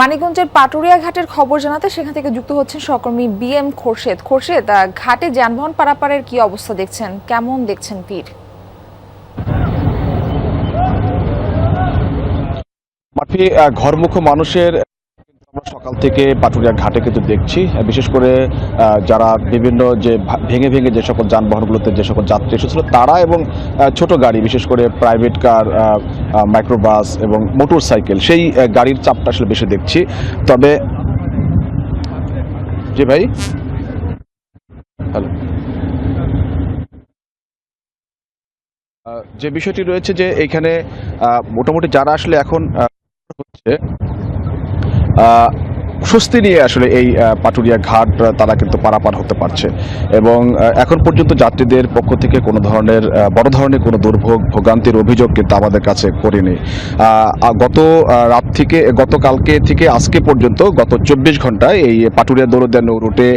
মানিকগঞ্জের পাটুরিয়া ঘাটের খবর জানাতে সেখান থেকে যুক্ত হচ্ছেন সহকর্মী বিএম খোরশেদ। ঘাটে যানবাহন পারাপারের কি অবস্থা দেখছেন, কেমন দেখছেন ভিড়? মাঠে ঘরমুখো মানুষের আমরা সকাল থেকে পাটুরিয়া ঘাটে কিন্তু দেখছি, বিশেষ করে যারা বিভিন্ন যে ভেঙে ভেঙে যে সকল যানবাহনগুলোতে যে সকল যাত্রী এসেছিল তারা, এবং ছোট গাড়ি বিশেষ করে প্রাইভেট কার, মাইক্রোবাস এবং মোটর সাইকেল, সেই গাড়ির চাপটা আসলে বেশি দেখছি। তবে জি ভাই, হ্যালো, যে বিষয়টি রয়েছে যে এখানে মোটামুটি যারা আসলে এখন হচ্ছে স্বস্তি নিয়ে আসলে এই পাটুরিয়া ঘাট তারা কিন্তু পারাপার হতে পারছে, এবং এখন পর্যন্ত যাত্রীদের পক্ষ থেকে কোনো ধরনের বড় ধরনের কোনো দুর্ভোগ ভোগান্তির অভিযোগ কিন্তু আমাদের কাছে করেনি। গত রাত থেকে, গতকালকে থেকে আজকে পর্যন্ত গত 24 ঘন্টায় এই পাটুরিয়া দৌলতদিয়া নৌ রুটে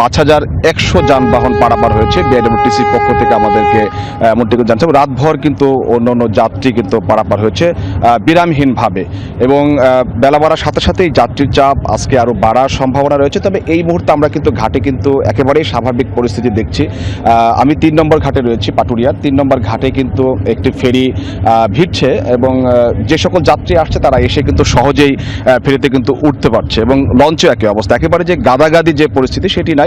5100 যানবাহন পারাপার হয়েছে। বিআইডব্লিউটিসির পক্ষ থেকে আমাদেরকে এমনটুকু জানছে। রাতভর কিন্তু অন্য যাত্রী কিন্তু পারাপার হয়েছে বিরামহীনভাবে, এবং বেলা বাড়ার সাথে সাথেই যাত্রীর চাপ আজকে আরও বাড়ার সম্ভাবনা রয়েছে। তবে এই মুহূর্তে আমরা কিন্তু ঘাটে কিন্তু একেবারেই স্বাভাবিক পরিস্থিতি দেখছি। আমি 3 নম্বর ঘাটে রয়েছি, পাটুরিয়ার 3 নম্বর ঘাটে কিন্তু একটি ফেরি ভিড়ছে, এবং যে সকল যাত্রী আসছে তারা এসে কিন্তু সহজেই ফেরিতে কিন্তু উঠতে পারছে, এবং লঞ্চে একই অবস্থা। একেবারে যে গাদাগাদি যে পরিস্থিতি সেটি নাই।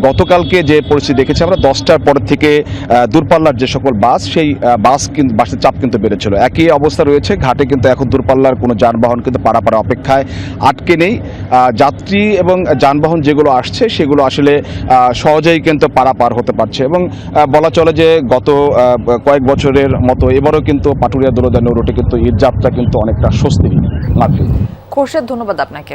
গতকালকে যে পরিস্থিতি দেখেছি আমরা 10টার পর থেকে দূরপাল্লার যে সকল বাস, সেই বাসের চাপ কিন্তু বেড়েছিল। একই অবস্থা রয়েছে ঘাটে, কিন্তু এখন দূরপাল্লার কোনো যানবাহন কিন্তু পারাপার অপেক্ষায় আটকে নেই। যাত্রী এবং যানবাহন যেগুলো আসছে সেগুলো আসলে সহজেই কিন্তু পারাপার হতে পারছে, এবং বলা চলে যে গত কয়েক বছরের মতো এবারও কিন্তু পাটুরিয়া দৌলতদিয়া নৌ রুটে কিন্তু ঈদ যাত্রা কিন্তু অনেকটা স্বস্তি। খোরশেদ, ধন্যবাদ আপনাকে।